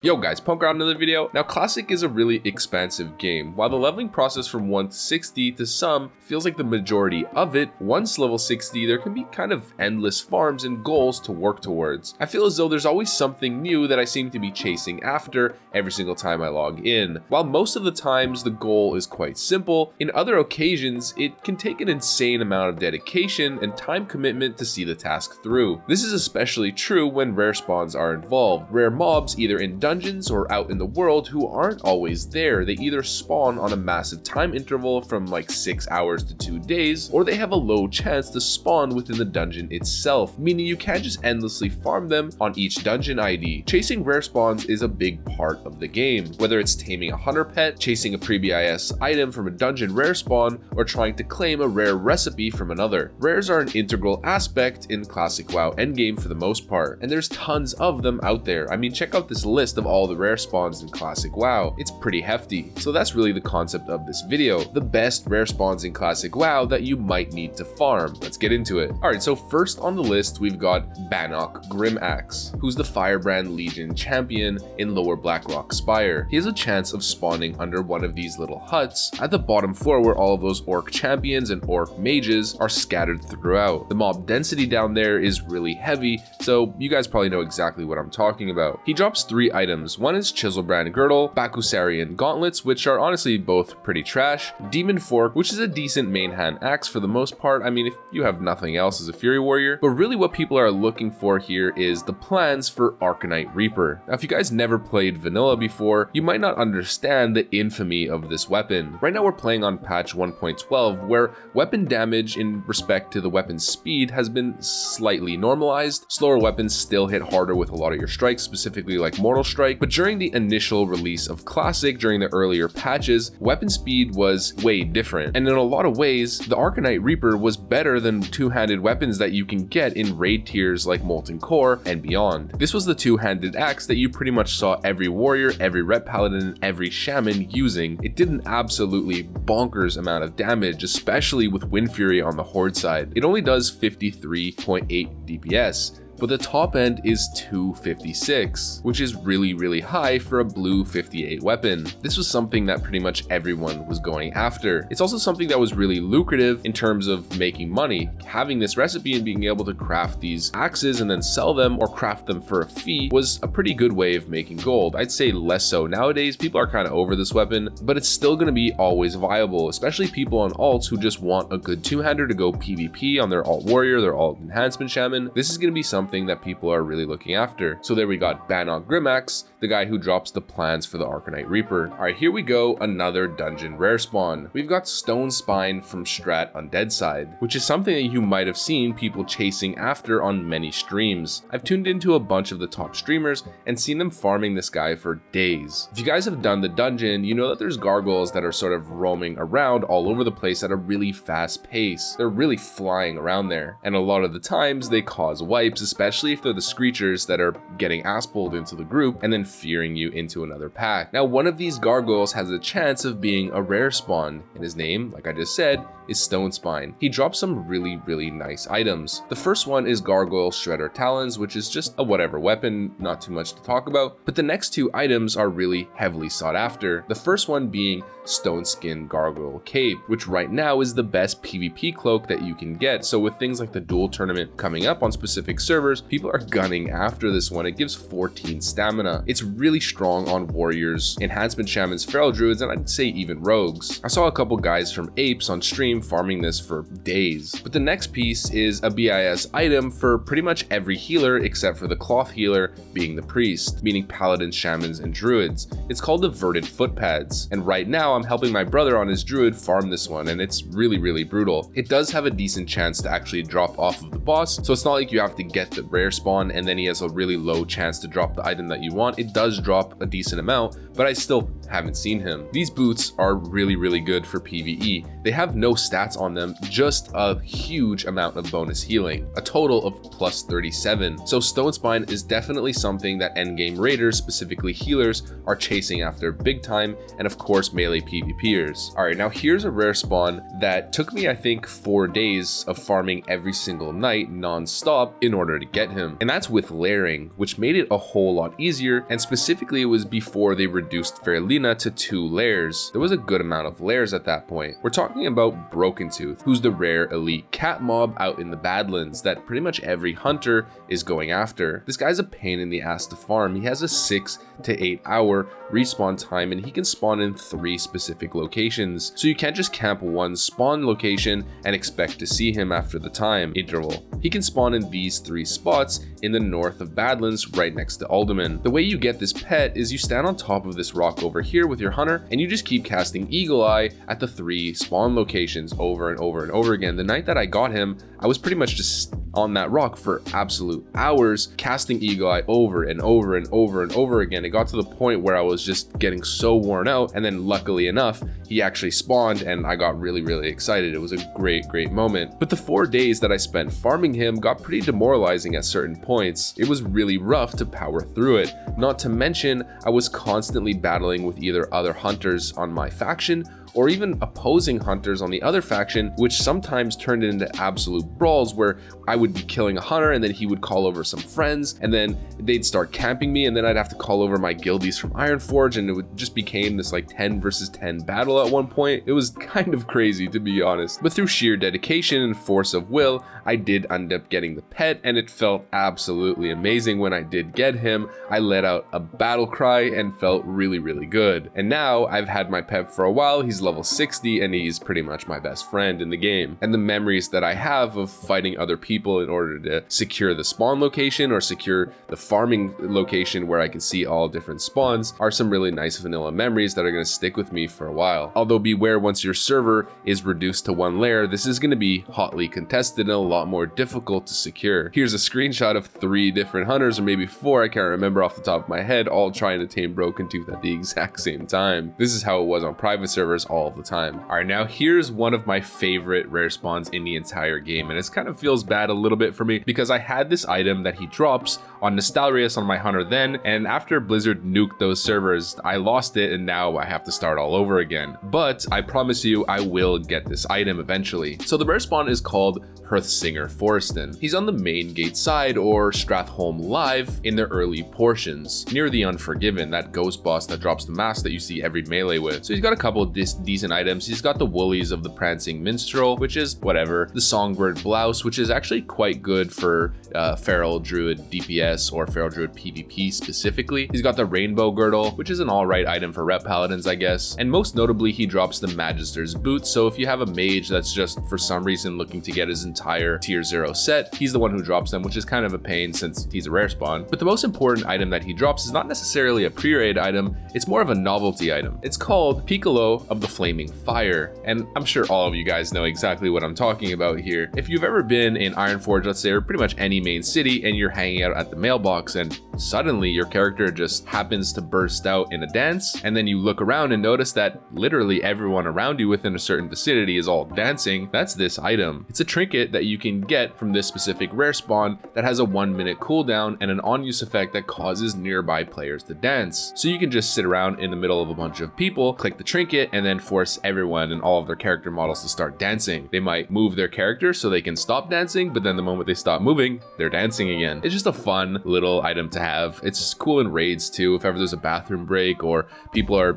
Yo guys, Punkrat another video. Now Classic is a really expansive game. While the leveling process from 1 to 60 to some feels like the majority of it, once level 60 there can be kind of endless farms and goals to work towards. I feel as though there's always something new that I seem to be chasing after every single time I log in. While most of the times the goal is quite simple, in other occasions it can take an insane amount of dedication and time commitment to see the task through. This is especially true when rare spawns are involved. Rare mobs either in dungeons or out in the world who aren't always there. They either spawn on a massive time interval from like 6 hours to 2 days, or they have a low chance to spawn within the dungeon itself, meaning you can't just endlessly farm them on each dungeon ID. Chasing rare spawns is a big part of the game, whether it's taming a hunter pet, chasing a pre-BIS item from a dungeon rare spawn, or trying to claim a rare recipe from another. Rares are an integral aspect in Classic WoW endgame for the most part, and there's tons of them out there. I mean, check out this list of all the rare spawns in Classic WoW. It's pretty hefty. So that's really the concept of this video. The best rare spawns in Classic WoW that you might need to farm. Let's get into it. Alright, so first on the list we've got Bannock Grim Axe, who's the Firebrand Legion champion in Lower Blackrock Spire. He has a chance of spawning under one of these little huts at the bottom floor where all of those orc champions and orc mages are scattered throughout. The mob density down there is really heavy, so you guys probably know exactly what I'm talking about. He drops 3 items. One is Chiselbrand Girdle, Bakusarian Gauntlets, which are honestly both pretty trash, Demon Fork, which is a decent main hand axe for the most part. I mean, if you have nothing else as a Fury Warrior. But really what people are looking for here is the plans for Arcanite Reaper. Now, if you guys never played vanilla before, you might not understand the infamy of this weapon. Right now we're playing on patch 1.12, where weapon damage in respect to the weapon's speed has been slightly normalized. Slower weapons still hit harder with a lot of your strikes, specifically like Mortal Strike, but during the initial release of Classic, during the earlier patches, weapon speed was way different, and in a lot of ways, the Arcanite Reaper was better than two-handed weapons that you can get in raid tiers like Molten Core and beyond. This was the two-handed axe that you pretty much saw every warrior, every ret paladin, and every shaman using. It did an absolutely bonkers amount of damage, especially with Wind Fury on the Horde side. It only does 53.8 DPS, but the top end is 256, which is really high for a blue 58 weapon. This was something that pretty much everyone was going after. It's also something that was really lucrative in terms of making money. Having this recipe and being able to craft these axes and then sell them or craft them for a fee was a pretty good way of making gold. I'd say less so nowadays. People are kind of over this weapon, but it's still going to be always viable, especially people on alts who just want a good two-hander to go PvP on their alt warrior, their alt enhancement shaman. This is going to be something that people are really looking after. So there we got Bannock Grim Axe, the guy who drops the plans for the Arcanite Reaper. Alright, here we go, another dungeon rare spawn. We've got Stone Spine from Strat Undead side, which is something that you might have seen people chasing after on many streams. I've tuned into a bunch of the top streamers and seen them farming this guy for days. If you guys have done the dungeon, you know that there's gargoyles that are sort of roaming around all over the place at a really fast pace. They're really flying around there, and a lot of the times they cause wipes, especially if they're the screechers that are getting ass-pulled into the group and then fearing you into another pack. Now, one of these gargoyles has a chance of being a rare spawn, and his name, like I just said, is Stone Spine. He drops some really nice items. The first one is Gargoyle Shredder Talons, which is just a whatever weapon, not too much to talk about, but the next 2 items are really heavily sought after. The first one being Stone Skin Gargoyle Cape, which right now is the best PvP cloak that you can get. So with things like the duel tournament coming up on specific servers, people are gunning after this one. It gives 14 stamina. It's really strong on warriors, enhancement shamans, feral druids, and I'd say even rogues. I saw a couple guys from Apes on stream farming this for days. But the next piece is a BIS item for pretty much every healer except for the cloth healer being the priest, meaning paladins, shamans, and druids. It's called the Verdant Foot Pads, and right now I'm helping my brother on his druid farm this one, and it's really brutal. It does have a decent chance to actually drop off of the boss, so it's not like you have to get the rare spawn and then he has a really low chance to drop the item that you want. It does drop a decent amount, but I still haven't seen him. These boots are really good for PvE. They have no stats on them, just a huge amount of bonus healing, a total of plus 37. So Stone Spine is definitely something that endgame raiders, specifically healers, are chasing after big time, and of course melee PvPers. Alright, now here's a rare spawn that took me I think 4 days of farming every single night non-stop in order to get him, and that's with layering, which made it a whole lot easier and and specifically it was before they reduced Fairlina to 2 layers. There was a good amount of layers at that point. We're talking about Broken Tooth, who's the rare elite cat mob out in the Badlands that pretty much every hunter is going after. This guy's a pain in the ass to farm. He has a 6 to 8 hour respawn time, and he can spawn in 3 specific locations. So you can't just camp one spawn location and expect to see him after the time interval. He can spawn in these 3 spots in the north of Badlands right next to Alderman. The way you get this pet is you stand on top of this rock over here with your hunter, and you just keep casting Eagle Eye at the 3 spawn locations over and over and over again. The night that I got him, I was pretty much just on that rock for absolute hours, casting Eagle Eye over and over and over and over again. It got to the point where I was just getting so worn out, and then luckily enough, he actually spawned and I got really excited. It was a great moment. But the 4 days that I spent farming him got pretty demoralizing at certain points. It was really rough to power through it. Not to mention, I was constantly battling with either other hunters on my faction or even opposing hunters on the other faction, which sometimes turned into absolute brawls where I would be killing a hunter and then he would call over some friends and then they'd start camping me, and then I'd have to call over my guildies from Ironforge, and it would just became this like 10 versus 10 battle at one point. It was kind of crazy, to be honest. But through sheer dedication and force of will, I did end up getting the pet, and it felt absolutely amazing when I did get him. I let out a battle cry and felt really good. And now I've had my pet for a while. He's level 60 and he's pretty much my best friend in the game. And the memories that I have of fighting other people in order to secure the spawn location or secure the farming location where I can see all different spawns are some really nice vanilla memories that are going to stick with me for a while. Although beware, once your server is reduced to 1 layer, this is going to be hotly contested and a lot more difficult to secure. Here's a screenshot of 3 different hunters, or maybe 4, I can't remember off the top of my head, all trying to tame Broken Tooth at the exact same time. This is how it was on private servers all the time. All right, now here's one of my favorite rare spawns in the entire game, and it kind of feels bad a little bit for me because I had this item that he drops on Nostalrius on my hunter then, and after Blizzard nuked those servers, I lost it and now I have to start all over again. But I promise you, I will get this item eventually. So the rare spawn is called Hearthsinger Forest Inn. He's on the main gate side, or Stratholme Live, in the early portions, near the Unforgiven, that ghost boss that drops the mask that you see every melee with. So he's got a couple of decent items. He's got the woolies of the Prancing Minstrel, which is whatever, the Songbird Blouse, which is actually quite good for Feral Druid DPS or Feral Druid PvP specifically. He's got the Rainbow Girdle, which is an alright item for Rep Paladins, I guess. And most notably, he drops the Magister's Boots, so if you have a mage that's just for some reason looking to get his entire tier 0 set, he's the one who drops them, which is kind of a pain since he's a rare spawn. But the most important item that he drops is not necessarily a pre-raid item, it's more of a novelty item. It's called Piccolo of the Flaming Fire, and I'm sure all of you guys know exactly what I'm talking about here. If you've ever been in Ironforge, let's say, or pretty much any main city, and you're hanging out at the mailbox and suddenly your character just happens to burst out in a dance, and then you look around and notice that literally everyone around you within a certain vicinity is all dancing, that's this item. It's a trinket that you can get from this specific rare spawn that has a 1-minute cooldown and an on-use effect that causes nearby players to dance. So you can just sit around in the middle of a bunch of people, click the trinket, and then force everyone and all of their character models to start dancing. They might move their character so they can stop dancing, but then the moment they stop moving, they're dancing again. It's just a fun little item to have. It's cool in raids too, if ever there's a bathroom break or people are,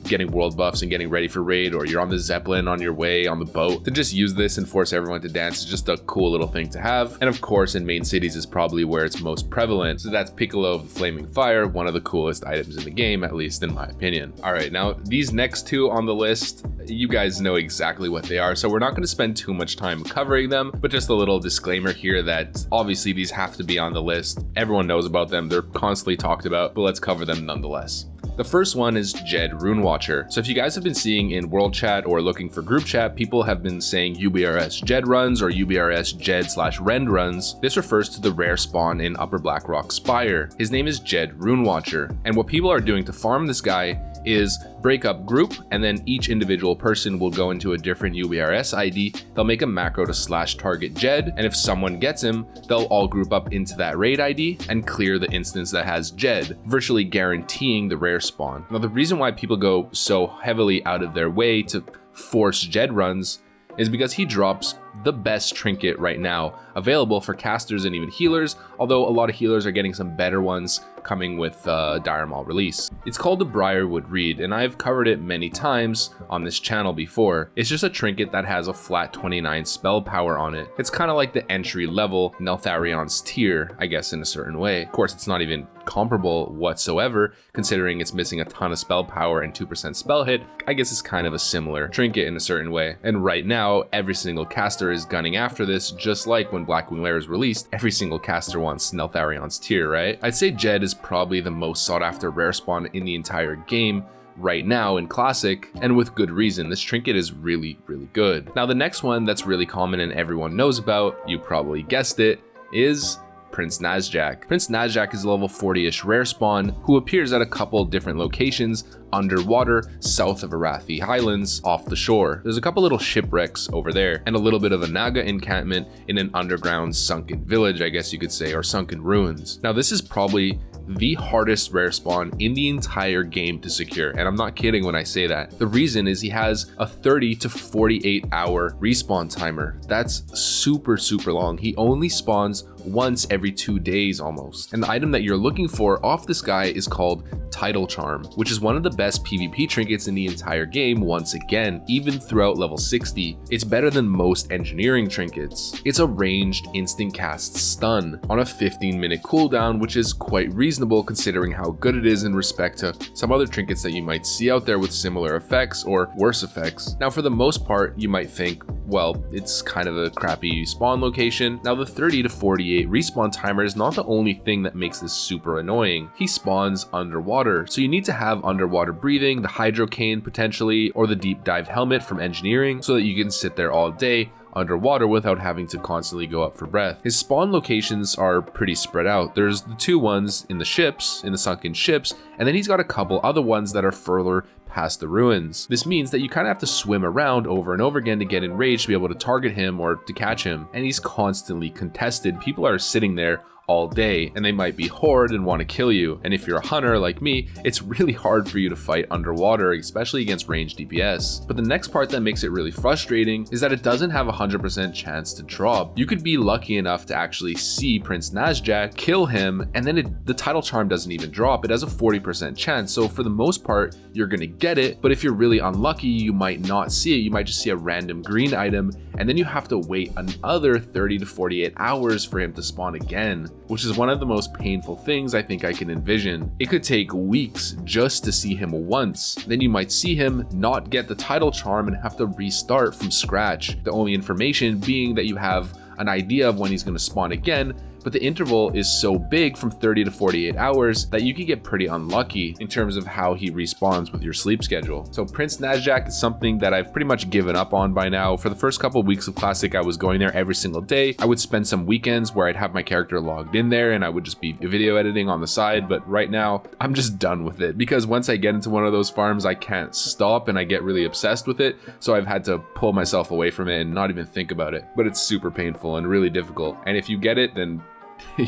getting world buffs and getting ready for raid, or you're on the Zeppelin on your way on the boat, to just use this and force everyone to dance is just a cool little thing to have. And of course, in main cities is probably where it's most prevalent. So that's Piccolo of the Flaming Fire, one of the coolest items in the game, at least in my opinion. All right, now these next 2 on the list, you guys know exactly what they are, so we're not going to spend too much time covering them, but just a little disclaimer here that obviously these have to be on the list. Everyone knows about them, they're constantly talked about, but let's cover them nonetheless. The first one is Jed Runewatcher. So if you guys have been seeing in world chat or looking for group chat, people have been saying UBRS Jed runs or UBRS Jed/Rend runs. This refers to the rare spawn in Upper Blackrock Spire. His name is Jed Runewatcher, and what people are doing to farm this guy is break up group, and then each individual person will go into a different UBRS ID. They'll make a macro to /target Jed, and if someone gets him, they'll all group up into that raid ID and clear the instance that has Jed, virtually guaranteeing the rare spawn. Now, the reason why people go so heavily out of their way to force Jed runs is because he drops the best trinket right now available for casters and even healers, although a lot of healers are getting some better ones coming with Dire Maul release. It's called the Briarwood Reed, and I've covered it many times on this channel before. It's just a trinket that has a flat 29 spell power on it. It's kind of like the entry level Neltharion's tier, I guess, in a certain way. Of course, it's not even comparable whatsoever, considering it's missing a ton of spell power and 2% spell hit. I guess it's kind of a similar trinket in a certain way. And right now, every single caster is gunning after this, just like when Blackwing Lair is released, every single caster wants Neltharion's tier, right? I'd say Jed is probably the most sought after rare spawn in the entire game right now in Classic, and with good reason. This trinket is really, really good. Now the next one that's really common and everyone knows about, you probably guessed it, is Prince Najack. Prince Najack is a level 40-ish rare spawn who appears at a couple different locations underwater south of Arathi Highlands off the shore. There's a couple little shipwrecks over there and a little bit of a Naga encampment in an underground sunken village, I guess you could say, or sunken ruins. Now this is probably the hardest rare spawn in the entire game to secure, and I'm not kidding when I say that. The reason is he has a 30 to 48 hour respawn timer. That's super long. He only spawns once every 2 days almost. And the item that you're looking for off this guy is called Tidal Charm, which is one of the best PvP trinkets in the entire game once again, even throughout level 60. It's better than most engineering trinkets. It's a ranged instant cast stun on a 15-minute cooldown, which is quite reasonable considering how good it is in respect to some other trinkets that you might see out there with similar effects or worse effects. Now for the most part, you might think, well, it's kind of a crappy spawn location. Now the 30 to 48 respawn timer is not the only thing that makes this super annoying. He spawns underwater, so you need to have underwater breathing, the hydro cane potentially, or the deep dive helmet from engineering so that you can sit there all day underwater without having to constantly go up for breath. His spawn locations are pretty spread out. There's the two ones in the ships, in the sunken ships, and then he's got a couple other ones that are further past the ruins. This means that you kind of have to swim around over and over again to get in range to be able to target him or to catch him. And he's constantly contested. People are sitting there all day and they might be horde and want to kill you. And if you're a hunter like me, it's really hard for you to fight underwater, especially against ranged DPS. But the next part that makes it really frustrating is that it doesn't have a 100% chance to drop. You could be lucky enough to actually see Prince Najack, kill him, and then the Tidal Charm doesn't even drop. It has a 40% chance. So for the most part, you're gonna get it. But if you're really unlucky, you might not see it. You might just see a random green item, and then you have to wait another 30 to 48 hours for him to spawn again, which is one of the most painful things I think I can envision. It could take weeks just to see him once. Then you might see him not get the Tidal Charm and have to restart from scratch. The only information being that you have an idea of when he's going to spawn again, but the interval is so big from 30 to 48 hours that you could get pretty unlucky in terms of how he respawns with your sleep schedule. So Prince Najack is something that I've pretty much given up on by now. For the first couple of weeks of Classic, I was going there every single day. I would spend some weekends where I'd have my character logged in there and I would just be video editing on the side. But right now, I'm just done with it because once I get into one of those farms, I can't stop and I get really obsessed with it. So I've had to pull myself away from it and not even think about it. But it's super painful and really difficult. And if you get it, then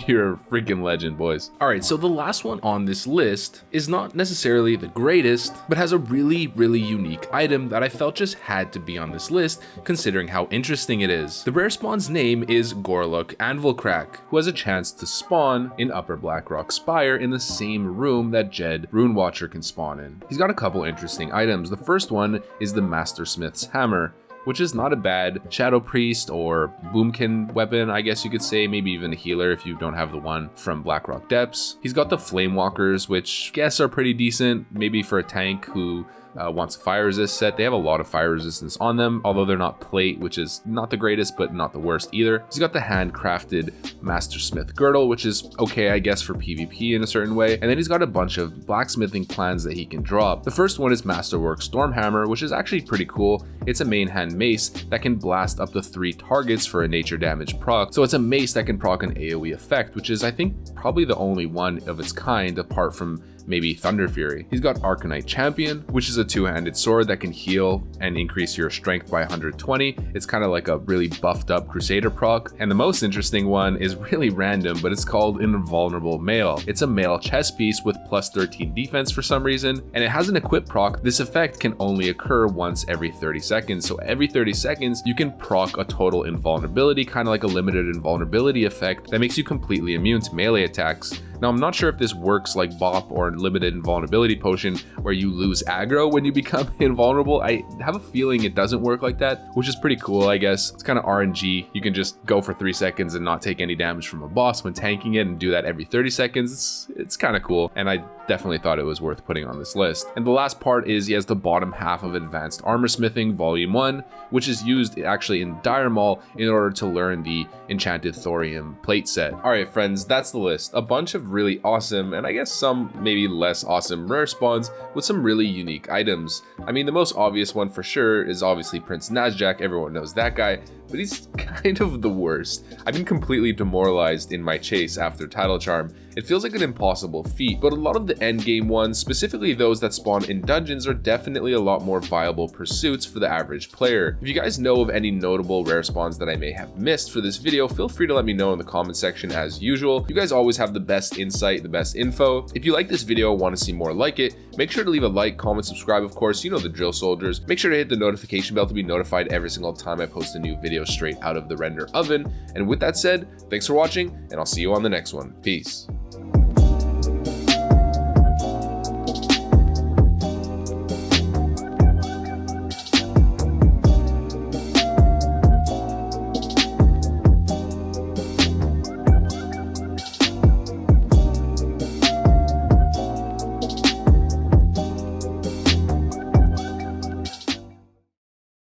you're a freaking legend, boys. All right, so the last one on this list is not necessarily the greatest, but has a really unique item that I felt just had to be on this list, considering how interesting it is. The rare spawn's name is Gorelick Anvil Crack, who has a chance to spawn in Upper Blackrock Spire in the same room that Jed Runewatcher can spawn in. He's got a couple interesting items. The first one is the Mastersmith's Hammer, which is not a bad Shadow Priest or Boomkin weapon, I guess you could say, maybe even a healer if you don't have the one from Blackrock Depths. He's got the Flame Walkers, which I guess are pretty decent, maybe for a tank who wants a fire resist set. They have a lot of fire resistance on them, although they're not plate, which is not the greatest, but not the worst either. He's got the handcrafted Mastersmith Girdle, which is okay, I guess, for PvP in a certain way. And then he's got a bunch of blacksmithing plans that he can drop. The first one is Masterwork Stormhammer, which is actually pretty cool. It's a main hand mace that can blast up to 3 targets for a nature damage proc. So it's a mace that can proc an AoE effect, which is, I think, probably the only one of its kind apart from maybe Thunder Fury. He's got Arcanite Champion, which is a two-handed sword that can heal and increase your strength by 120. It's kind of like a really buffed up Crusader proc. And the most interesting one is really random, but it's called Invulnerable Mail. It's a mail chest piece with plus 13 defense for some reason, and it has an equip proc. This effect can only occur once every 30 seconds. So every 30 seconds, you can proc a total invulnerability, kind of like a limited invulnerability effect that makes you completely immune to melee attacks. Now, I'm not sure if this works like Bop or Limited Invulnerability Potion, where you lose aggro when you become invulnerable. I have a feeling it doesn't work like that, which is pretty cool, I guess. It's kind of RNG. You can just go for 3 seconds and not take any damage from a boss when tanking it and do that every 30 seconds. It's kind of cool, and I definitely thought it was worth putting on this list. And the last part is he has the bottom half of Advanced Armor Smithing Volume 1, which is used actually in Dire Maul in order to learn the Enchanted Thorium plate set. Alright friends, that's the list. A bunch of really awesome, and I guess some maybe less awesome rare spawns with some really unique items. I mean, the most obvious one for sure is obviously Prince Najack. Everyone knows that guy, but he's kind of the worst. I've been completely demoralized in my chase after Title Charm. It feels like an impossible feat, but a lot of the endgame ones, specifically those that spawn in dungeons, are definitely a lot more viable pursuits for the average player. If you guys know of any notable rare spawns that I may have missed for this video, feel free to let me know in the comment section as usual. You guys always have the best insight, the best info. If you like this video, want to see more like it, make sure to leave a like, comment, subscribe, of course, you know the drill, soldiers. Make sure to hit the notification bell to be notified every single time I post a new video straight out of the render oven. And with that said, thanks for watching, and I'll see you on the next one. Peace.